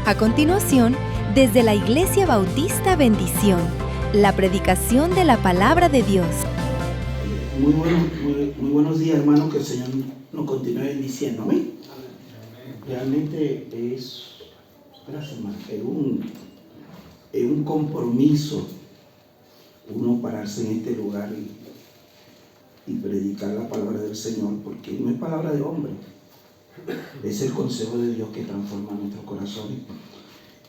A continuación, desde la Iglesia Bautista Bendición, la predicación de la Palabra de Dios. Muy buenos días, hermanos, que el Señor nos continúe bendiciendo. Amén. Realmente gracias, hermano, es un compromiso uno pararse en este lugar y predicar la palabra del Señor, porque no es palabra de hombre, es el consejo de Dios que transforma nuestros corazones.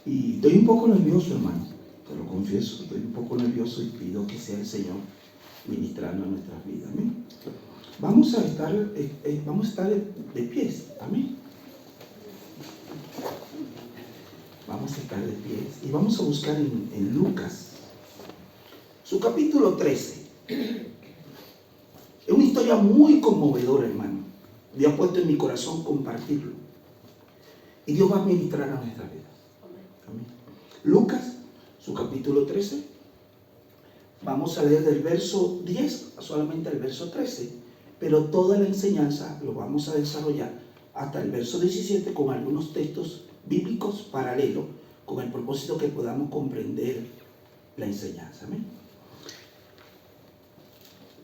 Y estoy un poco nervioso, hermano, te lo confieso, estoy un poco nervioso y pido que sea el Señor ministrando a nuestras vidas. Amén. Vamos a estar de pies. Amén. Vamos a estar de pies y vamos a buscar en Lucas, su capítulo 13. Es una historia muy conmovedora, hermano. Dios ha puesto en mi corazón compartirlo. Y Dios va a ministrar a nuestras vidas. Amén. Lucas, su capítulo 13. Vamos a leer del verso 10 solamente al verso 13. Pero toda la enseñanza lo vamos a desarrollar hasta el verso 17 con algunos textos bíblicos paralelos con el propósito que podamos comprender la enseñanza. Amén.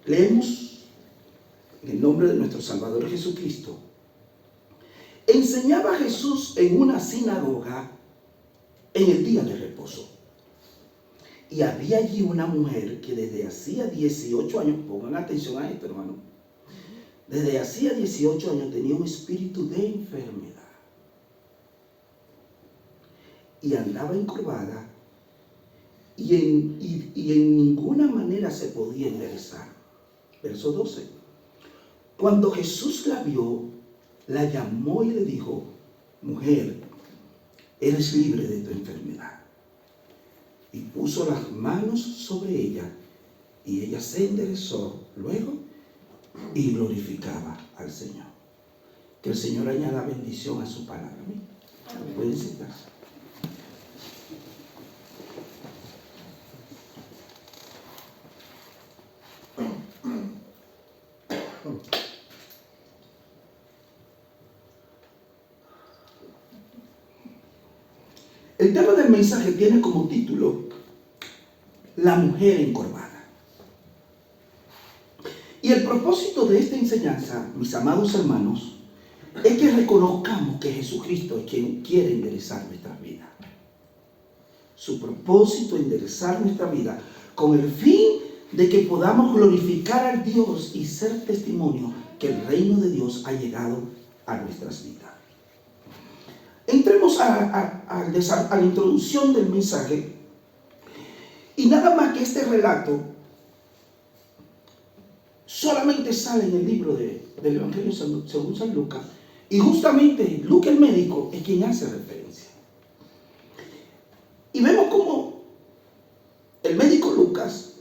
Leemos en el nombre de nuestro Salvador Jesucristo. Enseñaba Jesús en una sinagoga en el día de reposo. Y había allí una mujer que desde hacía 18 años, pongan atención a esto, hermano, desde hacía 18 años tenía un espíritu de enfermedad. Y andaba encorvada y en ninguna manera se podía enderezar. Verso 12. Cuando Jesús la vio, la llamó y le dijo: mujer, eres libre de tu enfermedad. Y puso las manos sobre ella, y ella se enderezó luego y glorificaba al Señor. Que el Señor añada bendición a su palabra. Amén. Pueden sentarse. El tema del mensaje tiene como título La mujer encorvada. Y el propósito de esta enseñanza, mis amados hermanos, es que reconozcamos que Jesucristo es quien quiere enderezar nuestras vidas. Su propósito es enderezar nuestra vida con el fin de que podamos glorificar a Dios y ser testimonio que el reino de Dios ha llegado a nuestras vidas. Entremos a la introducción del mensaje. Y nada más que este relato solamente sale en el libro del Evangelio según San Lucas. Y justamente Lucas el médico es quien hace referencia. Y vemos cómo el médico Lucas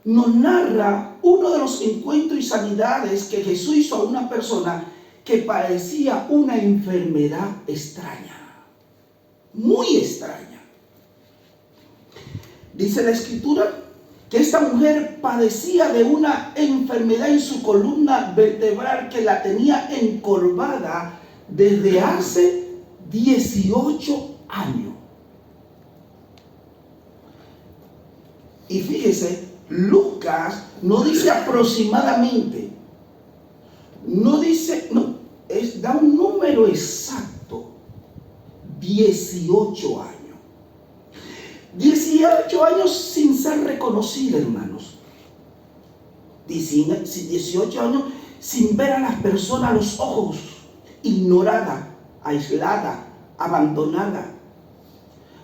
nos narra uno de los encuentros y sanidades que Jesús hizo a una persona que padecía una enfermedad extraña, muy extraña. Dice la Escritura que esta mujer padecía de una enfermedad en su columna vertebral que la tenía encorvada desde hace 18 años. Y fíjese, Lucas no dice aproximadamente, da un número exacto: 18 años. 18 años sin ser reconocida, hermanos. 18 años sin ver a las personas a los ojos, ignorada, aislada, abandonada,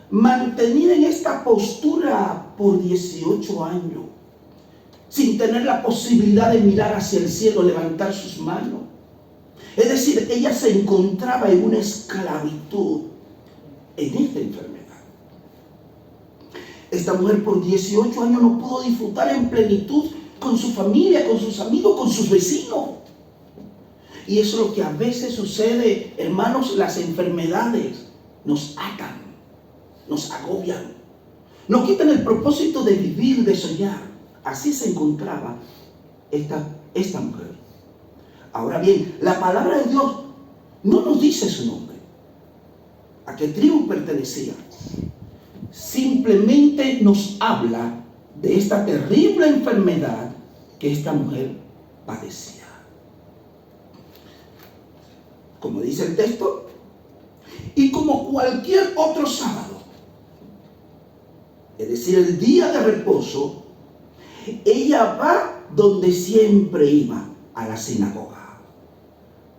mantenida en esta postura por 18 años, sin tener la posibilidad de mirar hacia el cielo, levantar sus manos. Es decir, ella se encontraba en una esclavitud en esta enfermedad. Esta mujer por 18 años no pudo disfrutar en plenitud con su familia, con sus amigos, con sus vecinos. Y eso es lo que a veces sucede, hermanos. Las enfermedades nos atan, nos agobian, nos quitan el propósito de vivir, de soñar. Así se encontraba esta mujer. Ahora bien, la palabra de Dios no nos dice su nombre. qué tribu pertenecía. Simplemente nos habla de esta terrible enfermedad que esta mujer padecía. Como dice el texto, y como cualquier otro sábado, es decir, el día de reposo, ella va donde siempre iba, a la sinagoga,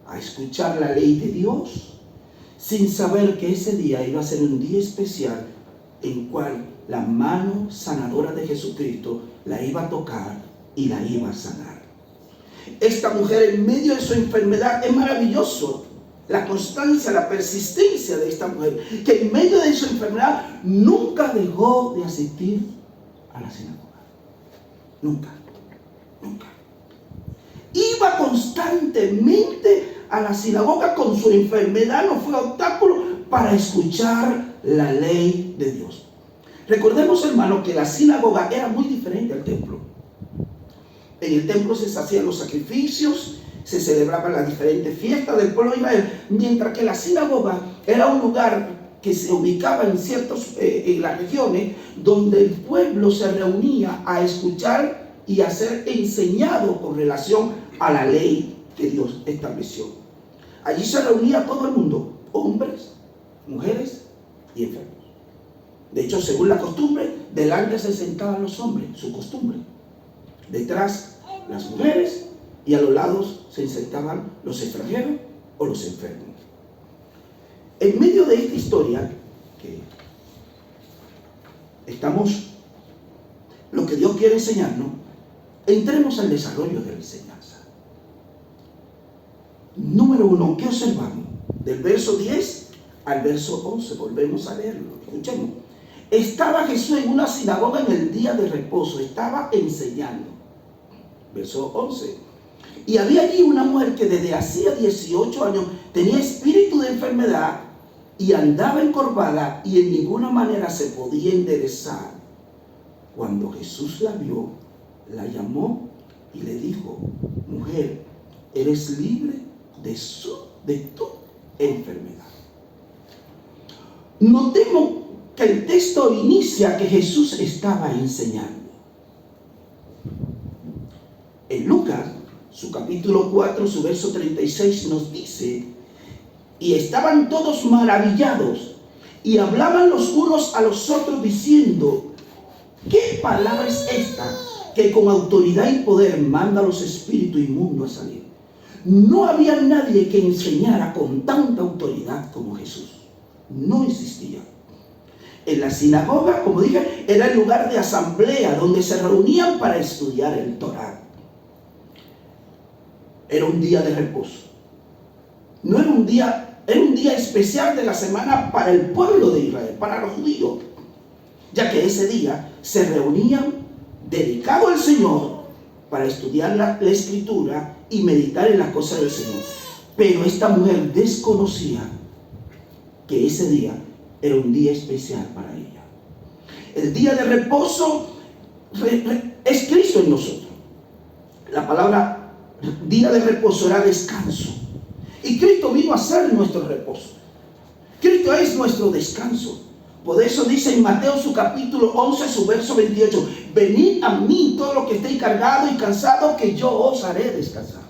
a escuchar la ley de Dios, sin saber que ese día iba a ser un día especial en cual la mano sanadora de Jesucristo la iba a tocar y la iba a sanar. Esta mujer, en medio de su enfermedad, es maravilloso la constancia, la persistencia de esta mujer, que en medio de su enfermedad nunca dejó de asistir a la sinagoga. Nunca. Iba constantemente a la sinagoga. Con su enfermedad no fue obstáculo para escuchar la ley de Dios. Recordemos, hermano, que la sinagoga era muy diferente al templo. En el templo se hacían los sacrificios, se celebraban las diferentes fiestas del pueblo de Israel, mientras que la sinagoga era un lugar que se ubicaba en las regiones donde el pueblo se reunía a escuchar y a ser enseñado con relación a la ley que Dios estableció. Allí se reunía todo el mundo, hombres, mujeres y enfermos. De hecho, según la costumbre, delante se sentaban los hombres, su costumbre. Detrás las mujeres y a los lados se sentaban los extranjeros o los enfermos. En medio de esta historia que estamos, lo que Dios quiere enseñarnos, entremos al desarrollo de la enseñanza. Número 1, ¿qué observamos? Del verso 10 al verso 11, volvemos a leerlo, escuchemos. Estaba Jesús en una sinagoga en el día de reposo, estaba enseñando. Verso 11. Y había allí una mujer que desde hacía 18 años tenía espíritu de enfermedad y andaba encorvada y en ninguna manera se podía enderezar. Cuando Jesús la vio, la llamó y le dijo: mujer, eres libre de tu enfermedad. Notemos que el texto inicia que Jesús estaba enseñando. En Lucas, su capítulo 4, su verso 36 nos dice: y estaban todos maravillados y hablaban los unos a los otros diciendo: ¿qué palabra es esta que con autoridad y poder manda a los espíritus inmundos a salir? No había nadie que enseñara con tanta autoridad como Jesús. No existía. En la sinagoga, como dije, era el lugar de asamblea donde se reunían para estudiar el Torá. Era un día de reposo. No era un día, era un día especial de la semana para el pueblo de Israel, para los judíos, ya que ese día se reunían dedicado al Señor para estudiar la Escritura y meditar en las cosas del Señor. Pero esta mujer desconocía que ese día era un día especial para ella. El día de reposo es Cristo en nosotros. La palabra día de reposo era descanso. Y Cristo vino a ser nuestro reposo. Cristo es nuestro descanso. Por eso dice en Mateo su capítulo 11, su verso 28: venid a mí todos los que estéis cargados y cansados, que yo os haré descansar.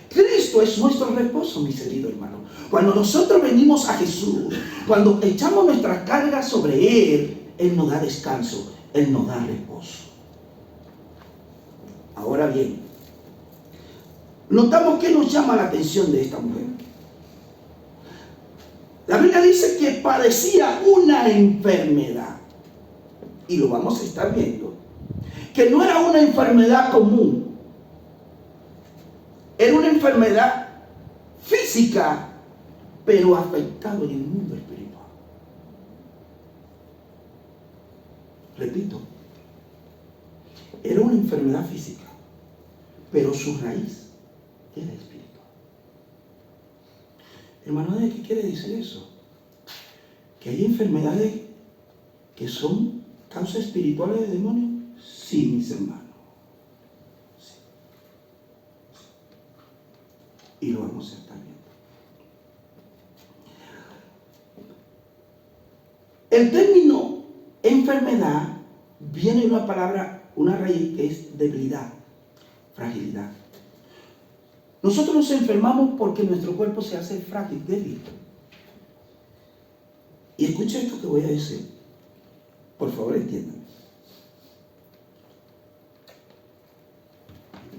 Cristo es nuestro reposo, mis queridos hermanos. Cuando nosotros venimos a Jesús, cuando echamos nuestra carga sobre Él nos da descanso, Él nos da reposo. Ahora bien, notamos que nos llama la atención de esta mujer. La Biblia dice que padecía una enfermedad. Y lo vamos a estar viendo. Que no era una enfermedad común. Era una enfermedad física, pero afectado en el mundo espiritual. Repito, era una enfermedad física, pero su raíz era espiritual. Hermano, ¿qué quiere decir eso? ¿Que hay enfermedades que son causas espirituales de demonios? Sí, mis hermanos. Sí. Y lo vamos a estar viendo. El término enfermedad viene de una palabra, una raíz que es debilidad, fragilidad. Nosotros nos enfermamos porque nuestro cuerpo se hace frágil, débil. Y escucha esto que voy a decir. Por favor, entiendan.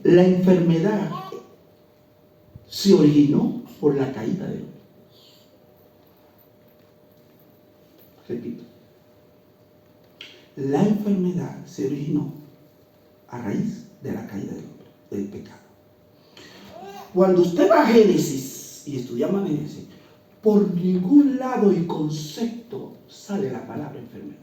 La enfermedad se originó por la caída de hombre. Repito. La enfermedad se originó a raíz de la caída del hombre, del pecado. Cuando usted va a Génesis y estudiamos Génesis, por ningún lado y concepto sale la palabra enfermedad.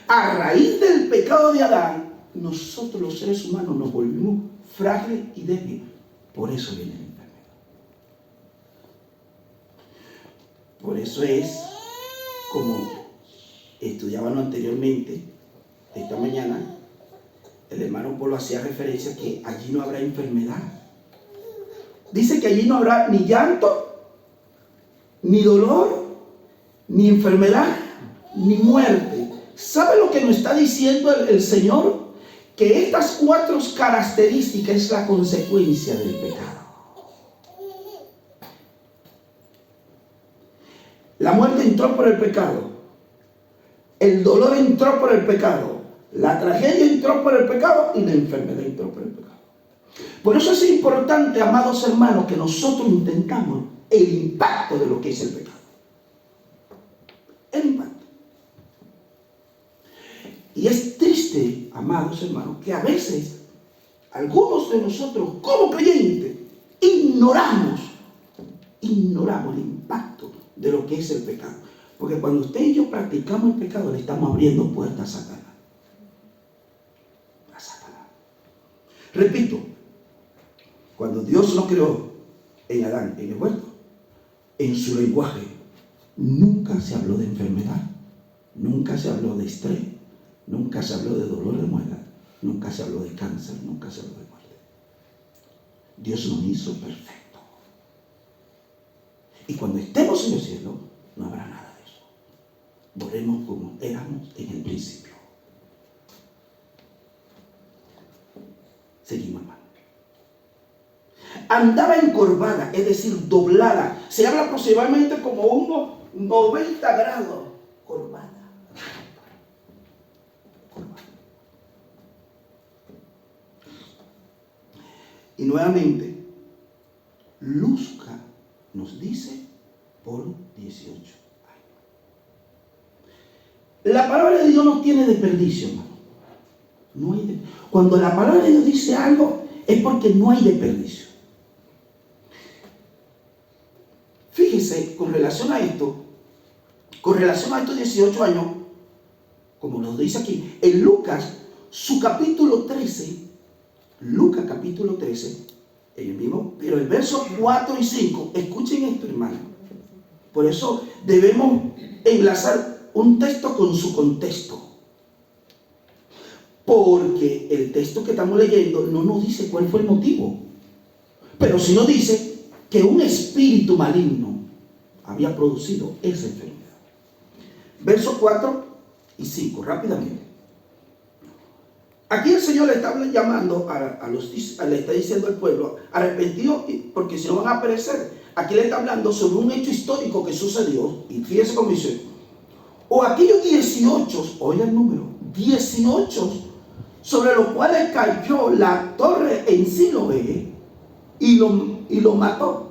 A raíz del pecado de Adán, nosotros los seres humanos nos volvimos frágiles y débiles. Por eso viene la enfermedad. Por eso es, como estudiábamos anteriormente, esta mañana, el hermano Polo hacía referencia que allí no habrá enfermedad. Dice que allí no habrá ni llanto, ni dolor, ni enfermedad, ni muerte. ¿Sabe lo que nos está diciendo el Señor? Que estas 4 características es la consecuencia del pecado. La muerte entró por el pecado. El dolor entró por el pecado. La tragedia entró por el pecado y la enfermedad entró por el pecado. Por eso es importante, amados hermanos, que nosotros intentamos el impacto de lo que es el pecado. El impacto. Y es triste, amados hermanos, que a veces algunos de nosotros, como creyentes, ignoramos el impacto de lo que es el pecado. Porque cuando usted y yo practicamos el pecado, le estamos abriendo puertas a Satanás. A Satanás. Repito, cuando Dios nos creó en Adán, en el huerto, en su lenguaje, nunca se habló de enfermedad, nunca se habló de estrés, nunca se habló de dolor de muela, nunca se habló de cáncer, nunca se habló de muerte. Dios nos hizo perfectos. Y cuando estemos en el cielo, no habrá nada de eso. Volvemos como éramos en el principio. Seguimos, hermano. Andaba encorvada, es decir, doblada. Se habla aproximadamente como unos 90 grados. Corvada. Y nuevamente, Luzca nos dice por 18 años. La palabra de Dios no tiene desperdicio, hermano. No hay desperdicio. Cuando la palabra de Dios dice algo, es porque no hay desperdicio. Fíjese, con relación a estos 18 años, como nos dice aquí, en Lucas, su capítulo 13, Lucas capítulo 13, ellos mismos, pero el verso 4 y 5, escuchen esto, hermano. Por eso debemos enlazar un texto con su contexto. Porque el texto que estamos leyendo no nos dice cuál fue el motivo, pero sí nos dice que un espíritu maligno había producido esa enfermedad. Versos 4 y 5, rápidamente. Aquí el Señor le está llamando le está diciendo al pueblo, arrepentidos porque si no van a perecer. Aquí le está hablando sobre un hecho histórico que sucedió, y fíjese cómo dice, o aquellos 18, oiga el número, 18, sobre los cuales cayó la torre en Siloé y lo mató.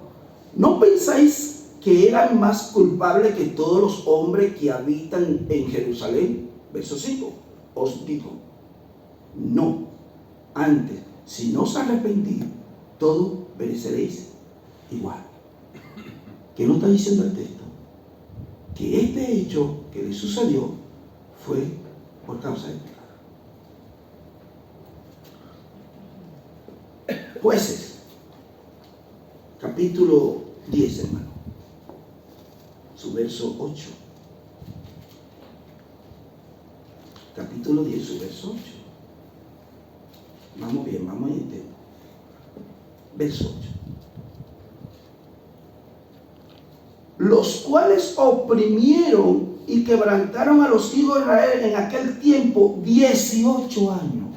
¿No pensáis que eran más culpables que todos los hombres que habitan en Jerusalén? Verso 5, os digo, no, antes, si no os arrepentís, todos pereceréis igual. ¿Qué nos está diciendo el texto? Que este hecho que le sucedió fue por causa del pecado. Jueces, capítulo 10, hermano, su verso 8. Capítulo 10, su verso 8. Vamos bien, vamos a entender. Verso 8. Los cuales oprimieron y quebrantaron a los hijos de Israel en aquel tiempo 18 años.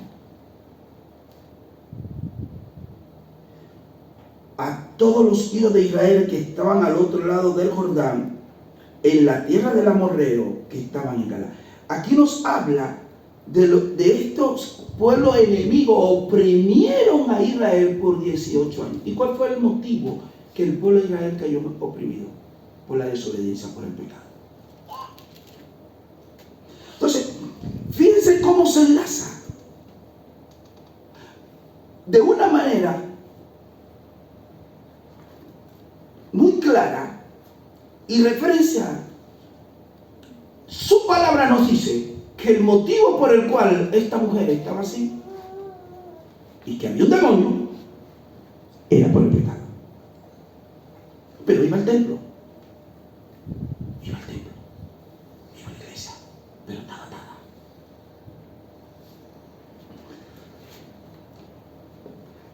A todos los hijos de Israel que estaban al otro lado del Jordán, en la tierra del amorreo, que estaban en Galaad. Aquí nos habla de estos pueblos enemigos oprimieron a Israel por 18 años. ¿Y cuál fue el motivo que el pueblo de Israel cayó oprimido? Por la desobediencia, por el pecado. Entonces, fíjense cómo se enlaza. De una manera muy clara y referencial. Su palabra nos dice que el motivo por el cual esta mujer estaba así y que había un demonio era por el pecado. Pero iba al templo, iba a la iglesia, pero estaba atada.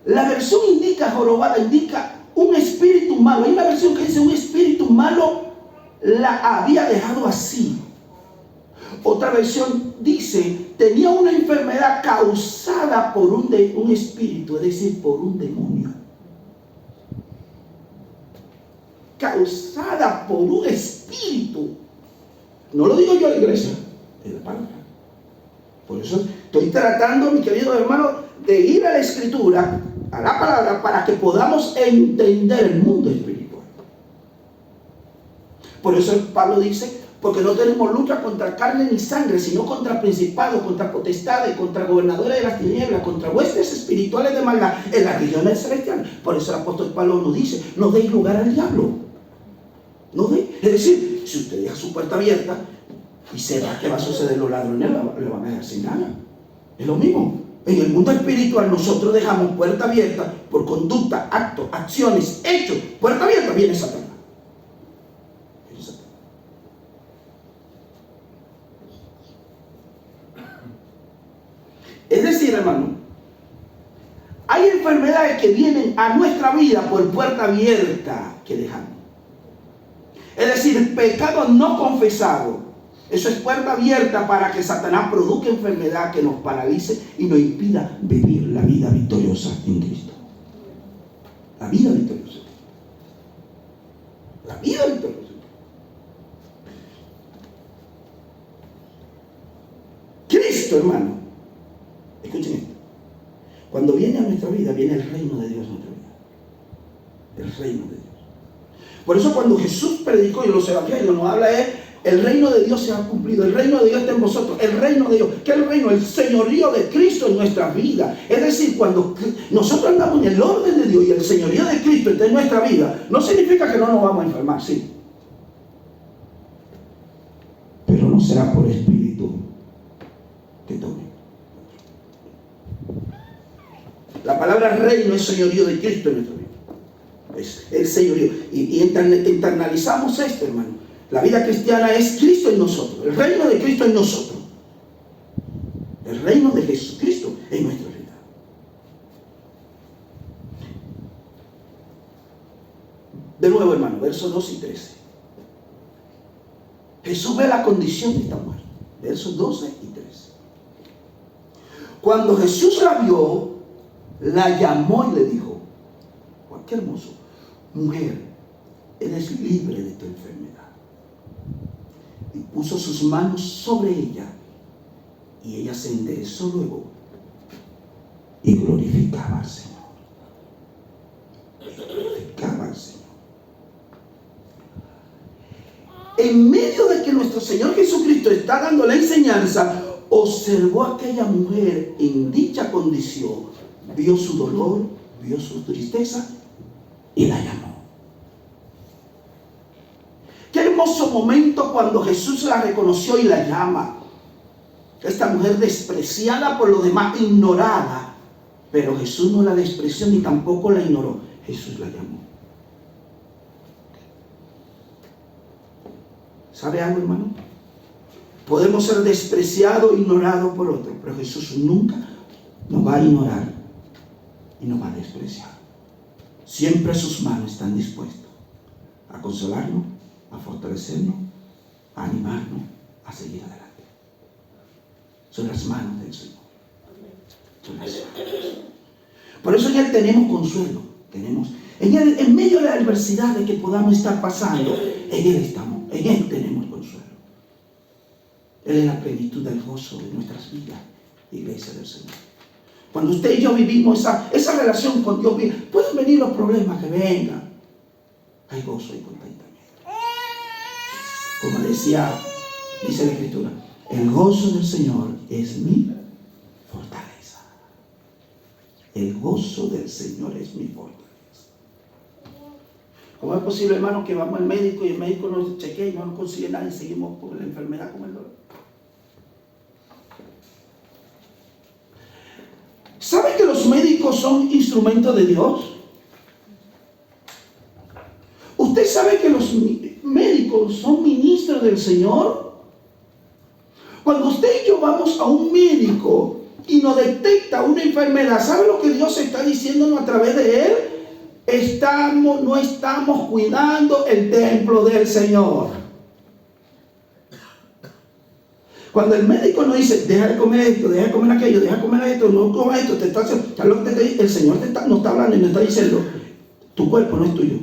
La versión indica, jorobada, indica un espíritu malo. Hay una versión que dice un espíritu malo la había dejado así. Otra versión dice tenía una enfermedad causada por un espíritu, es decir, por un demonio. Causada por un espíritu. No lo digo yo a la iglesia, es la palabra. Por eso estoy tratando, mi querido hermano, de ir a la escritura, a la palabra, para que podamos entender el mundo espiritual. Por eso Pablo dice, porque no tenemos lucha contra carne ni sangre, sino contra principados, contra potestades, contra gobernadores de las tinieblas, contra huestes espirituales de maldad en las regiones celestiales. Por eso el apóstol Pablo nos dice, no deis lugar al diablo. Es decir, si usted deja su puerta abierta y sepa qué va a suceder, los ladrones le van a dejar sin nada. Es lo mismo. En el mundo espiritual nosotros dejamos puerta abierta por conducta, actos, acciones, hechos. Puerta abierta, viene Satanás. Es decir, hermano, hay enfermedades que vienen a nuestra vida por puerta abierta que dejamos. Es decir, pecado no confesado. Eso es puerta abierta para que Satanás produzca enfermedad que nos paralice y nos impida vivir la vida victoriosa en Cristo. La vida victoriosa. La vida victoriosa. Cristo, hermano. Escuchen esto. Cuando viene a nuestra vida, viene el reino de Dios a nuestra vida. El reino de Dios. Por eso cuando Jesús predicó y los evangelios nos habla el reino de Dios se ha cumplido, el reino de Dios está en vosotros, el reino de Dios. ¿Qué es el reino? El señorío de Cristo en nuestra vida. Es decir, cuando nosotros andamos en el orden de Dios y el señorío de Cristo está en nuestra vida, no significa que no nos vamos a enfermar, sí. Pero no será por espíritu que tome. La palabra reino es señorío de Cristo en nuestra vida. Es el señorío. Y internalizamos esto, hermano. La vida cristiana es Cristo en nosotros. El reino de Cristo en nosotros. El reino de Jesucristo en nuestra vida. De nuevo, hermano, versos 2 y 13. Jesús ve la condición de esta mujer. Versos 12 y 13. Cuando Jesús la vio, la llamó y le dijo, ¡oh, qué hermoso! Mujer, eres libre de tu enfermedad. Y puso sus manos sobre ella, y ella se enderezó luego y glorificaba al Señor. Y glorificaba al Señor. En medio de que nuestro Señor Jesucristo está dando la enseñanza, observó a aquella mujer en dicha condición, vio su dolor, vio su tristeza y la llamó. Qué hermoso momento cuando Jesús la reconoció y la llama. Esta mujer despreciada por los demás, ignorada, pero Jesús no la despreció ni tampoco la ignoró. Jesús la llamó. ¿Sabe algo, hermano? Podemos ser despreciados, ignorados por otros, pero Jesús nunca nos va a ignorar y nos va a despreciar. Siempre sus manos están dispuestas a consolarnos, a fortalecernos, a animarnos a seguir adelante. Son las manos del Señor. Son las manos. Por eso en Él tenemos consuelo. En Él, en medio de la adversidad de que podamos estar pasando, en Él estamos, en Él tenemos consuelo. Él es la plenitud del gozo de nuestras vidas, iglesia del Señor. Cuando usted y yo vivimos esa relación con Dios, pueden venir los problemas que vengan. Hay gozo y contentamiento. Como dice la Escritura, el gozo del Señor es mi fortaleza. El gozo del Señor es mi fortaleza. ¿Cómo es posible, hermano, que vamos al médico y el médico nos chequea y no nos consigue nada y seguimos con la enfermedad, con el dolor? ¿Sabe que los médicos son instrumentos de Dios? ¿Usted sabe que los médicos son ministros del Señor? Cuando usted y yo vamos a un médico y nos detecta una enfermedad, ¿sabe lo que Dios está diciéndonos a través de él? No estamos cuidando el templo del Señor. Cuando el médico nos dice, deja de comer esto, deja de comer aquello, deja de comer esto, no comas esto, el Señor no está hablando y nos está diciendo, tu cuerpo no es tuyo,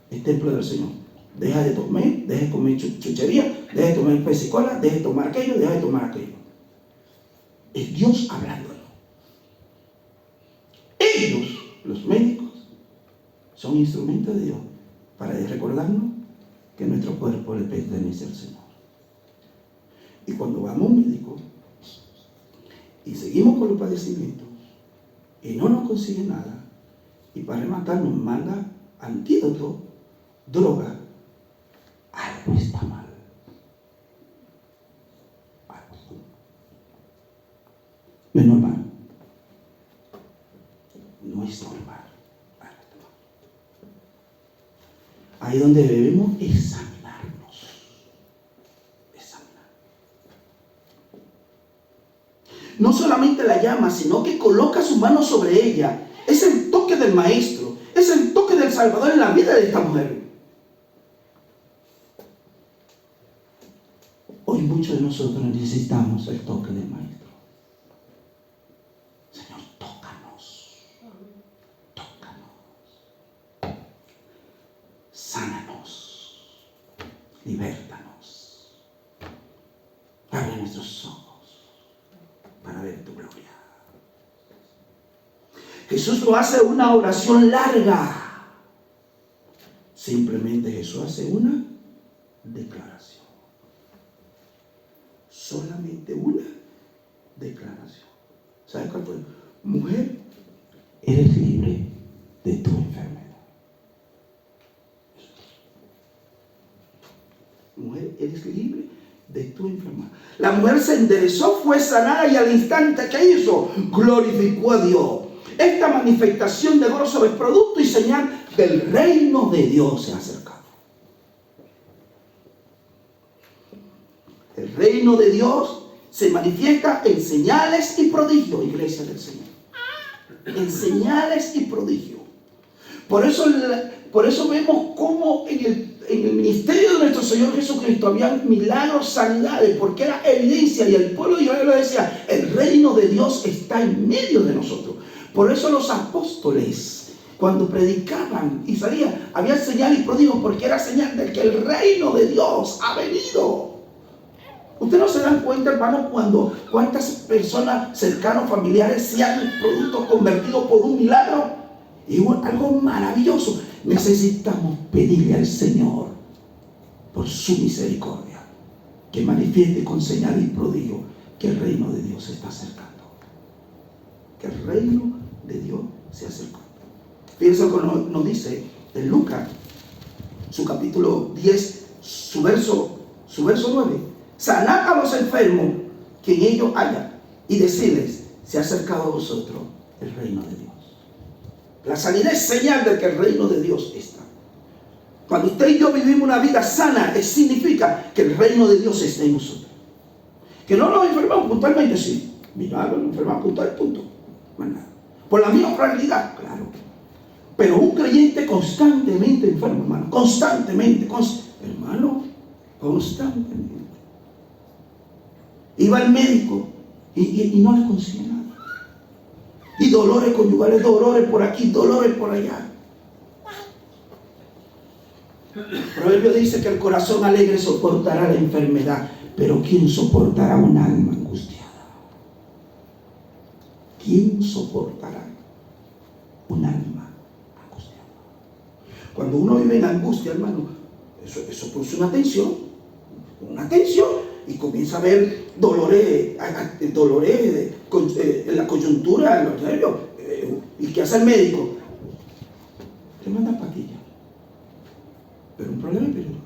es templo del Señor. Deja de comer chuchería, deja de tomar pesicola, deja de tomar aquello, deja de tomar aquello. Es Dios hablándolo. Ellos, los médicos, son instrumentos de Dios para recordarnos que nuestro cuerpo le pertenece al Señor. Y cuando vamos a un médico y seguimos con los padecimientos y no nos consigue nada, y para rematar nos manda antídoto, droga, algo está mal. No es normal. No es normal. Ahí donde debemos examinarnos. No solamente la llama, sino que coloca su mano sobre ella. Es el toque del Maestro. Es el toque del Salvador en la vida de esta mujer. Hoy muchos de nosotros necesitamos el toque del Maestro. Señor, tócanos. Tócanos. Sánanos. Libértanos. Abre nuestros ojos para ver tu gloria. Jesús no hace una oración larga. Simplemente Jesús hace una declaración. Solamente una declaración. ¿Sabes cuál fue? Mujer, eres libre de tu enfermedad. Mujer, eres libre de tu enfermedad. La mujer se enderezó, fue sanada y al instante que hizo, glorificó a Dios. Esta manifestación de gozo es producto y señal del reino de Dios se ha acercado. El reino de Dios se manifiesta en señales y prodigios, iglesia del Señor. En señales y prodigios. Por eso vemos cómo en el ministerio de nuestro Señor Jesucristo había milagros, sanidades, porque era evidencia y el pueblo de Israel lo decía, el reino de Dios está en medio de nosotros. Por eso los apóstoles, cuando predicaban y salían, había señal y prodigio, porque era señal de que el reino de Dios ha venido. ¿Ustedes no se dan cuenta, hermano, cuántas personas cercanas, familiares, se han convertido por un milagro? Y algo maravilloso. Necesitamos pedirle al Señor, por su misericordia, que manifieste con señal y prodigio que el reino de Dios se está acercando. Que el reino de Dios se acercó. Fíjense lo que nos dice en Lucas, su capítulo 10, su verso 9. Sanad a los enfermos que en ellos haya y decirles, se ha acercado a vosotros el reino de Dios. La sanidad es señal de que el reino de Dios está. Cuando usted y yo vivimos una vida sana, significa que el reino de Dios está en nosotros. Que no nos enfermamos puntualmente, sí. Milagro, nos enfermamos puntual, punto. Más nada. Por la misma fragilidad, claro. Pero un creyente constantemente enfermo, hermano. Constantemente, hermano. Constantemente. Iba al médico y no le conseguía nada. Y dolores conyugales, dolores por aquí, dolores por allá. El proverbio dice que el corazón alegre soportará la enfermedad, pero ¿quién soportará un alma angustiada? ¿Quién soportará un alma angustiada? Cuando uno vive en angustia, hermano, eso produce una tensión, y comienza a haber dolores en la coyuntura, en los nervios. ¿Y qué hace el médico? Te manda pastillas. Pero un problema espiritual.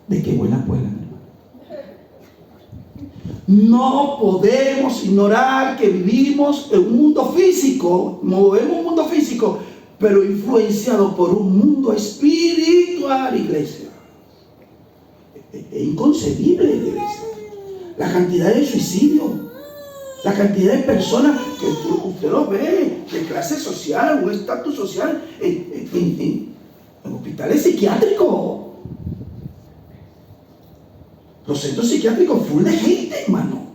De que vuelan, hermano. No podemos ignorar que vivimos en un mundo físico, movemos un mundo físico, pero influenciado por un mundo espiritual, iglesia. Es inconcebible, iglesia. La cantidad de suicidios, la cantidad de personas que usted lo ve, de clase social, un estatus social, en hospitales psiquiátricos. Los centros psiquiátricos full de gente, hermano.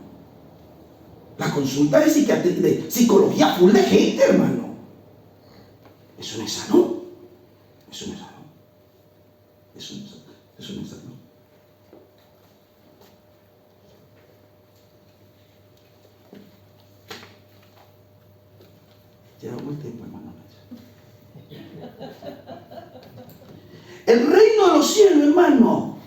La consulta de psicología full de gente, hermano. Eso no es sano. Eso no es sano. Eso no es sano. Llevamos el tiempo, hermano. El reino de los cielos, hermano,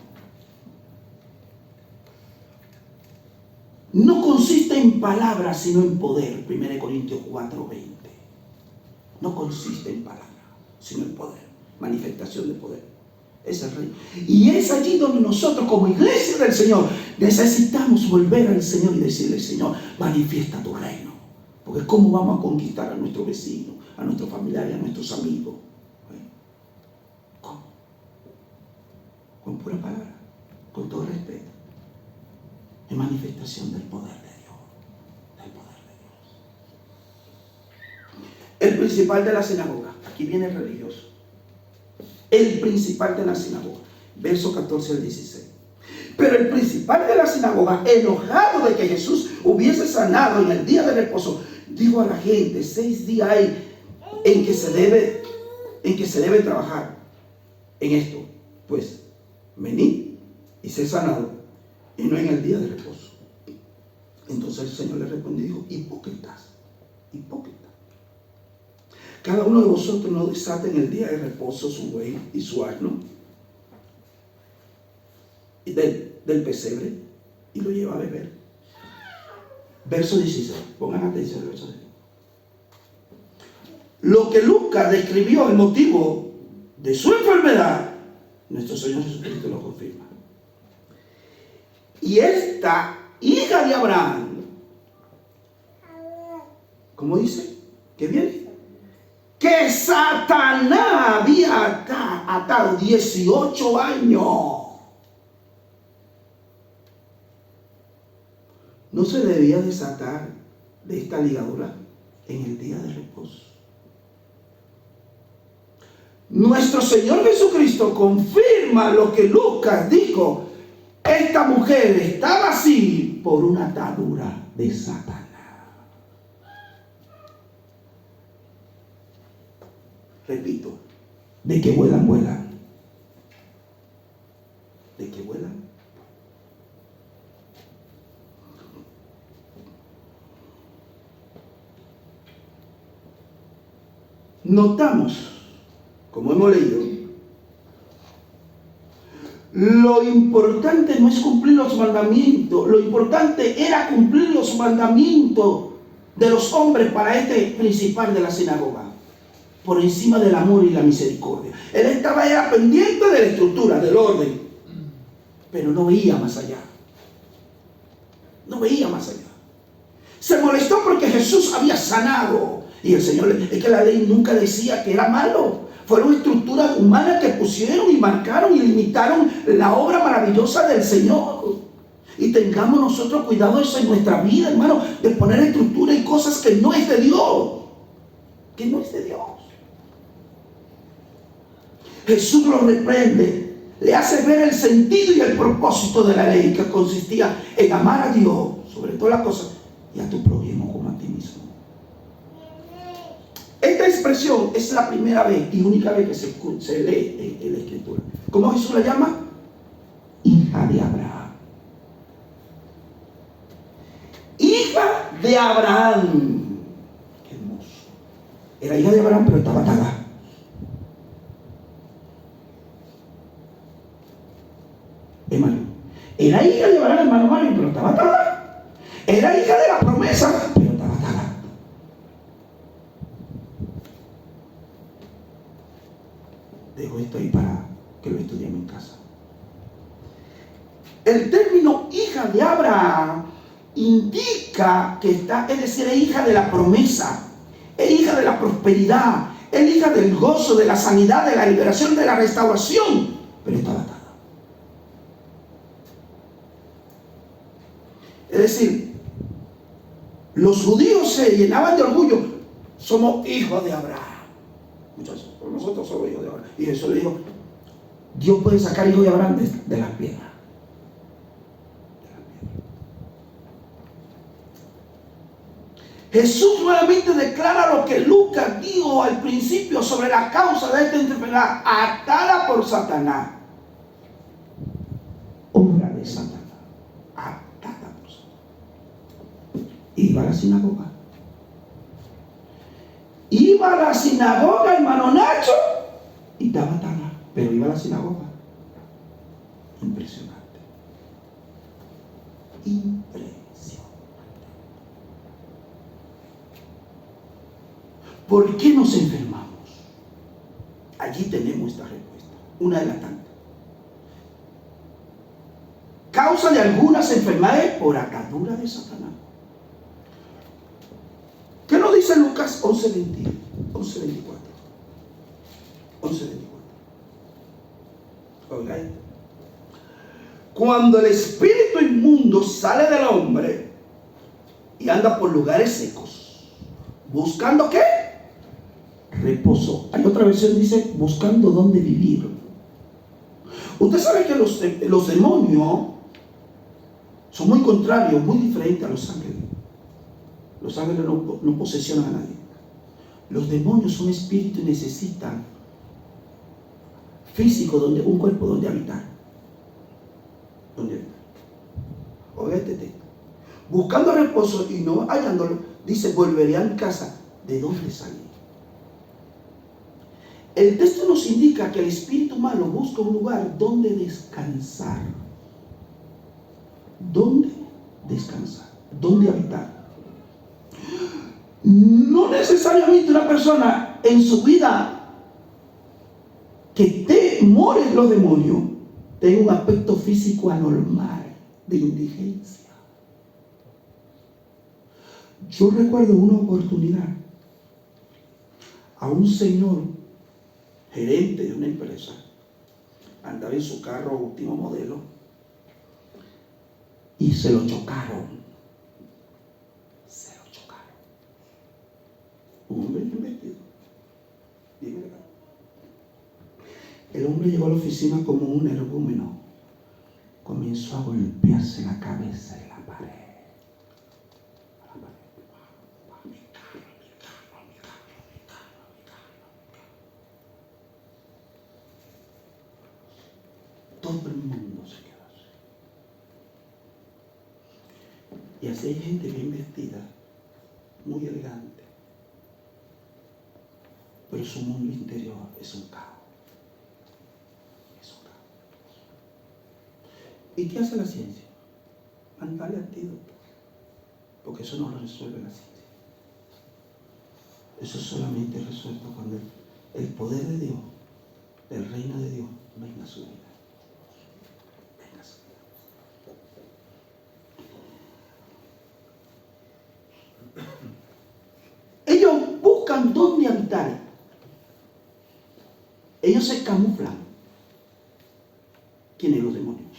no consiste en palabras, sino en poder. 1 Corintios 4:20. No consiste en palabras, sino en poder. Manifestación de poder. Es el reino. Y es allí donde nosotros, como iglesia del Señor, necesitamos volver al Señor y decirle: Señor, manifiesta tu reino. Porque ¿cómo vamos a conquistar a nuestros vecinos, a nuestros familiares, a nuestros amigos? ¿Cómo? Con pura palabra, con todo respeto. Es manifestación del poder de Dios. Del poder de Dios. El principal de la sinagoga, aquí viene el religioso. El principal de la sinagoga, verso 14 al 16. Pero el principal de la sinagoga, enojado de que Jesús hubiese sanado en el día de reposo, dijo a la gente: 6 días hay en que se debe trabajar en esto. Pues venid y sé sanado, y no en el día de reposo. Entonces el Señor le respondió y dijo: hipócritas, cada uno de vosotros no desata en el día de reposo su buey y su asno y del pesebre y lo lleva a beber. Verso 16, pongan atención al verso 16. Lo que Lucas describió el motivo de su enfermedad, nuestro Señor Jesucristo lo confirma. Y esta hija de Abraham, ¿cómo dice? ¿Qué viene? Que Satanás había atado 18 años. No se debía desatar de esta ligadura en el día de reposo. Nuestro Señor Jesucristo confirma lo que Lucas dijo. Esta mujer estaba así por una atadura de Satanás. Repito, de que vuelan. De que vuelan. Notamos, como hemos leído, lo importante no es cumplir los mandamientos, lo importante era cumplir los mandamientos de los hombres para este principal de la sinagoga, por encima del amor y la misericordia. Él estaba ya pendiente de la estructura, del orden, pero no veía más allá. No veía más allá. Se molestó porque Jesús había sanado. Y el Señor, es que la ley nunca decía que era malo. Fueron estructuras humanas que pusieron y marcaron y limitaron la obra maravillosa del Señor. Y tengamos nosotros cuidado de eso en nuestra vida, hermano, de poner estructura y cosas que no es de Dios. Que no es de Dios. Jesús lo reprende, le hace ver el sentido y el propósito de la ley, que consistía en amar a Dios sobre todas las cosas y a tu prójimo como a ti mismo. Esta expresión es la primera vez y única vez que se lee en la Escritura. ¿Cómo Jesús la llama? Hija de Abraham. Hija de Abraham. Qué hermoso. Era hija de Abraham, pero estaba atada. Hermano, era hija de Abraham, hermano Mario, pero estaba atada. Era hija de la promesa, pero estaba atada. Dejo esto ahí para que lo estudiemos en casa. El término hija de Abraham indica que es decir, es hija de la promesa, es hija de la prosperidad, es hija del gozo, de la sanidad, de la liberación, de la restauración, pero estaba atada. Es decir, los judíos se llenaban de orgullo. Somos hijos de Abraham. Muchachos, nosotros somos hijos de Abraham. Y Jesús le dijo, Dios puede sacar hijos de Abraham de las piedras. Jesús nuevamente declara lo que Lucas dijo al principio sobre la causa de esta enfermedad, atada por Satanás. Obra de Satanás. Atada por Satanás. Iba a la sinagoga. Iba a la sinagoga, hermano Nacho, y estaba atada, pero iba a la sinagoga. Impresionante. Impresionante. ¿Por qué nos enfermamos? Allí tenemos esta respuesta, una de las tantas. Causa de algunas enfermedades por atadura de Satanás. ¿Qué nos dice Lucas 11:24? 11:24. Oiga, cuando el espíritu inmundo sale del hombre y anda por lugares secos, ¿buscando qué? Reposo. Hay otra versión que dice buscando dónde vivir. Usted sabe que los demonios son muy contrarios, muy diferentes a los ángeles. Los ángeles no posesionan a nadie. Los demonios son espíritus y necesitan físico, un cuerpo donde habitar. Oiga este texto. Buscando reposo y no hallándolo, dice, volveré a mi casa. ¿De dónde salí? El texto nos indica que el espíritu malo busca un lugar donde descansar. ¿Dónde descansar? ¿Dónde habitar? No necesariamente una persona en su vida que temore los demonios tenga un aspecto físico anormal de indigencia. Yo recuerdo una oportunidad a un señor gerente de una empresa, andaba en su carro último modelo y se lo chocaron. Un hombre bien vestido. El hombre llegó a la oficina como un energúmeno. Comenzó a golpearse la cabeza en la pared. Todo el mundo se quedó así. Y así hay gente bien vestida, muy elegante, pero su mundo interior es un caos. Es un caos. ¿Y qué hace la ciencia? Mandarle antídoto, porque eso no lo resuelve la ciencia. Eso solamente es resuelto cuando el poder de Dios, el reino de Dios, venga a su vida. Ellos buscan dónde habitar. Ellos se camuflan. ¿Quiénes los demonios?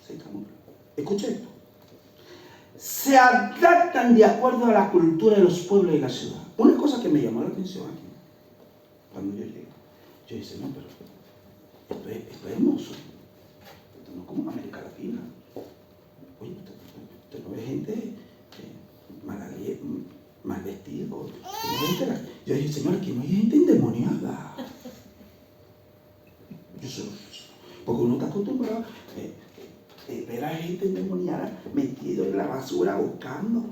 Se camuflan. Escucha esto. Se adaptan de acuerdo a la cultura de los pueblos y la ciudad. Una cosa que me llamó la atención aquí, cuando yo llegué, yo dije, no, pero esto es hermoso. Esto no es como en América Latina. Oye, usted no ve gente mal vestido. Yo dije, Señor, aquí no hay gente endemoniada. Porque uno está acostumbrado a ver a gente endemoniada metido en la basura buscando.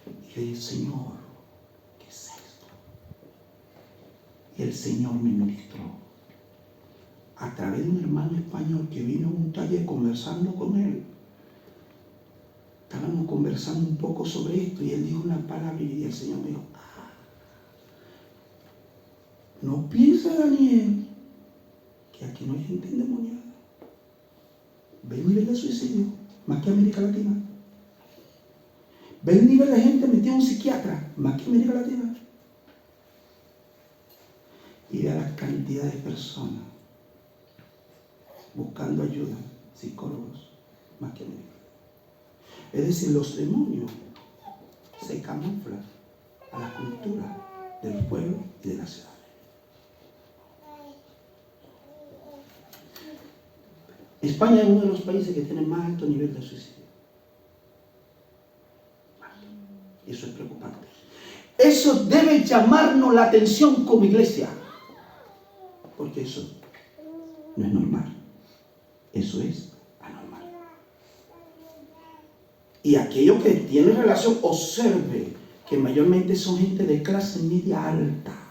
Y yo dije, Señor, ¿qué es esto? Y el Señor me ministró a través de un hermano español que vino a un taller conversando con él. Estábamos conversando un poco sobre esto y él dijo una palabra y el Señor me dijo, no piensa, Daniel, que aquí no hay gente endemoniada. Ve el nivel de suicidio, más que América Latina. Ve el nivel de gente metida en un psiquiatra, más que América Latina. Y ve la cantidad de personas buscando ayuda, psicólogos, más que América. Es decir, los demonios se camuflan a la cultura del pueblo y de la ciudad. España es uno de los países que tiene más alto nivel de suicidio. Y eso es preocupante. Eso debe llamarnos la atención como iglesia. Porque eso no es normal. Eso es anormal. Y aquello que tiene relación, observe que mayormente son gente de clase media alta.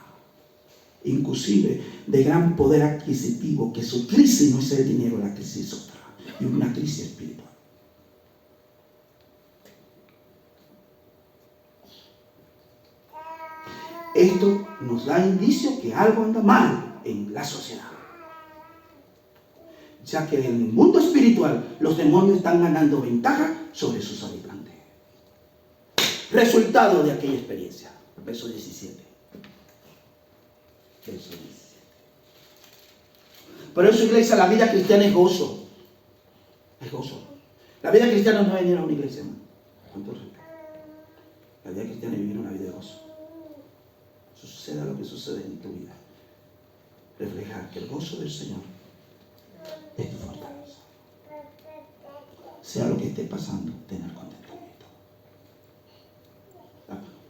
Inclusive de gran poder adquisitivo, que su crisis no es el dinero, la crisis es otra, y una crisis espiritual. Esto nos da indicio que algo anda mal en la sociedad, ya que en el mundo espiritual los demonios están ganando ventaja sobre sus habitantes. Resultado de aquella experiencia, verso 17. Verso 17. Por eso, iglesia, la vida cristiana es gozo. Es gozo. La vida cristiana no es venir a una iglesia, hermano. La vida cristiana es vivir una vida de gozo. Suceda lo que sucede en tu vida. Reflejar que el gozo del Señor es tu fortaleza. Sea lo que esté pasando, tener contentamiento.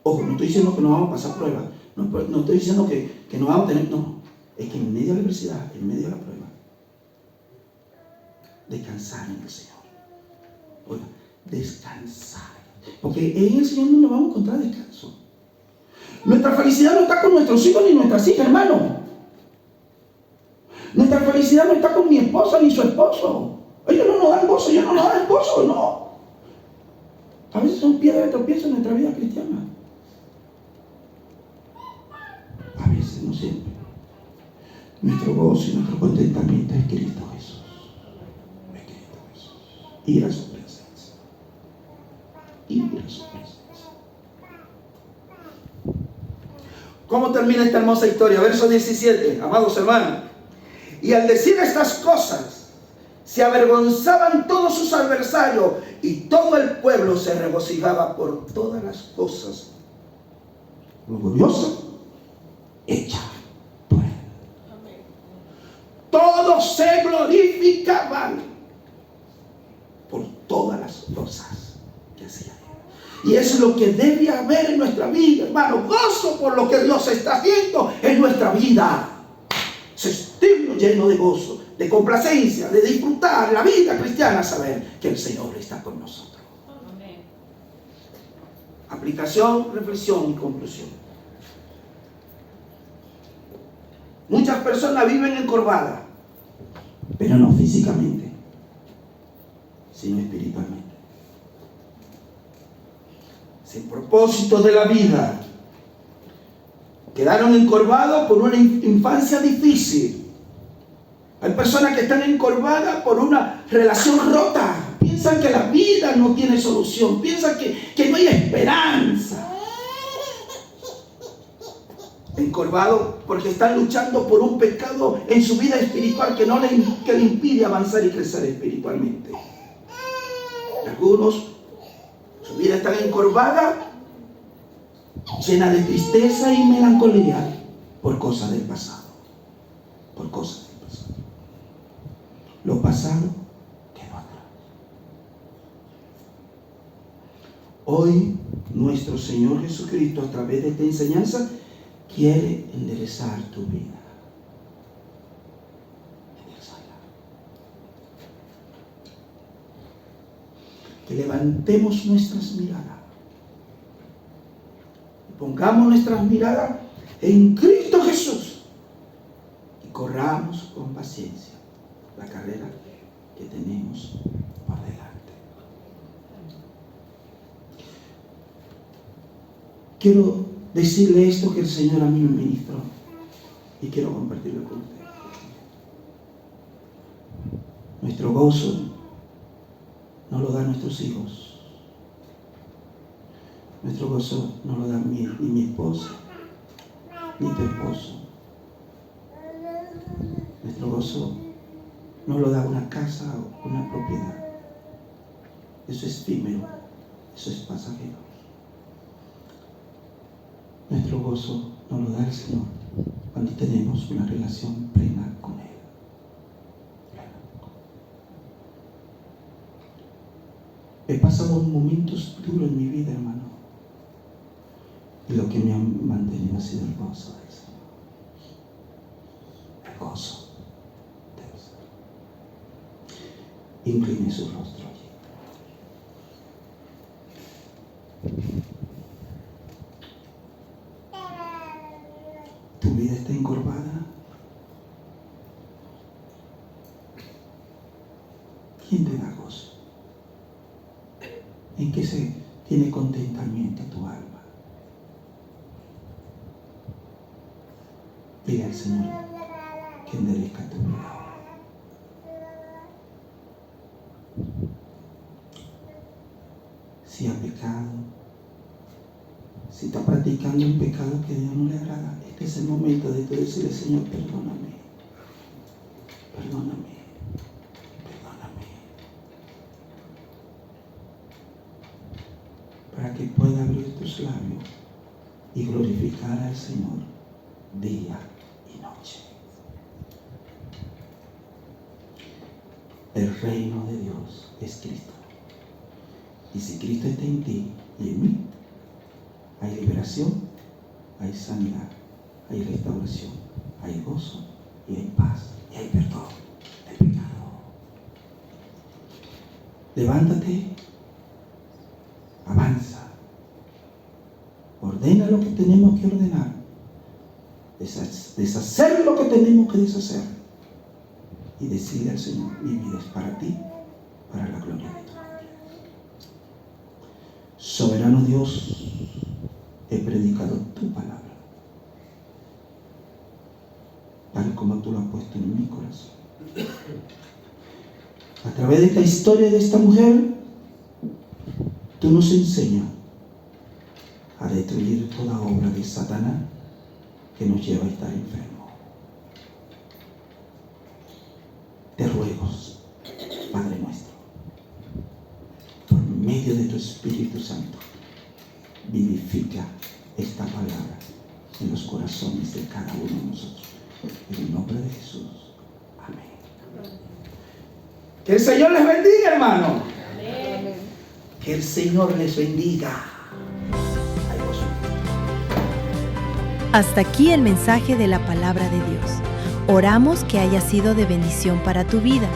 Ojo, no estoy diciendo que no vamos a pasar pruebas. No estoy diciendo que no vamos a tener. No. Es que en medio de la adversidad, en medio de la prueba, descansar en el Señor. Oiga, descansar. Porque en el Señor no nos vamos a encontrar descanso. Nuestra felicidad no está con nuestros hijos ni nuestras hijas, hermano. Nuestra felicidad no está con mi esposa ni su esposo. Ellos no nos dan gozo, ellos no nos dan gozo, no. A veces son piedras de tropiezo en nuestra vida cristiana. A veces, no siempre. Nuestro gozo y nuestro contentamiento es Cristo Jesús. Es Cristo Jesús. Ir a su presencia. Ir a su presencia. ¿Cómo termina esta hermosa historia? Verso 17, amados hermanos. Y al decir estas cosas, se avergonzaban todos sus adversarios y todo el pueblo se regocijaba por todas las cosas gloriosas hechas por él. Todos se glorificaban por todas las cosas que hacían. Y eso es lo que debe haber en nuestra vida, hermano. Gozo por lo que Dios está haciendo en nuestra vida. Sentirnos lleno de gozo, de complacencia, de disfrutar la vida cristiana, saber que el Señor está con nosotros. Amén. Aplicación, reflexión y conclusión. Muchas personas viven encorvadas, pero no físicamente, sino espiritualmente. Sin propósito de la vida. Quedaron encorvados por una infancia difícil. Hay personas que están encorvadas por una relación rota. Piensan que la vida no tiene solución. Piensan que no hay esperanza. Encorvados porque están luchando por un pecado en su vida espiritual que le impide avanzar y crecer espiritualmente. Algunos, su vida está encorvada, llena de tristeza y melancolía por cosas del pasado. Por cosas del pasado. Lo pasado quedó atrás. Hoy nuestro Señor Jesucristo, a través de esta enseñanza, quiere enderezar tu vida. Enderezarla. Que levantemos nuestras miradas. Y pongamos nuestras miradas en Cristo Jesús. Y corramos con paciencia la carrera que tenemos por delante. Quiero decirle esto que el Señor a mí me ministró y quiero compartirlo con usted. Nuestro gozo no lo dan nuestros hijos. Nuestro gozo no lo da ni mi esposa, ni tu esposo. Nuestro gozo no lo da una casa o una propiedad. Eso es efímero, eso es pasajero. Nuestro gozo nos lo da el Señor cuando tenemos una relación plena con Él. He pasado momentos duros en mi vida, hermano. Y lo que me ha mantenido ha sido el gozo del Señor. El gozo del Señor. Incline su rostro allí. Tu vida está encorvada. ¿Quién te da gozo? ¿En qué se tiene contentamiento tu alma? Pide al Señor que enderezca tu vida. Si ha pecado, si está practicando un pecado que a Dios no le agrada, este es el momento de tú decirle: Señor, perdóname, perdóname, perdóname, para que pueda abrir tus labios y glorificar al Señor día y noche. El reino de Dios es Cristo. Y si Cristo está en ti y en mí, hay liberación, hay sanidad, hay restauración, hay gozo y hay paz y hay perdón de pecado. Levántate, avanza, ordena lo que tenemos que ordenar, deshacer lo que tenemos que deshacer y decirle al Señor: mi vida es para ti, para la gloria de tu nombre. Soberano Dios, he predicado tu palabra, tal como tú lo has puesto en mi corazón. A través de esta historia de esta mujer, tú nos enseñas a destruir toda obra de Satanás que nos lleva a estar enfermos. Te ruego, Padre nuestro, por medio de tu Espíritu Santo, vivifica esta palabra en los corazones de cada uno de nosotros. En el nombre de Jesús. Amén. Que el Señor les bendiga, hermano. Amén. Que el Señor les bendiga. Hasta aquí el mensaje de la palabra de Dios. Oramos que haya sido de bendición para tu vida.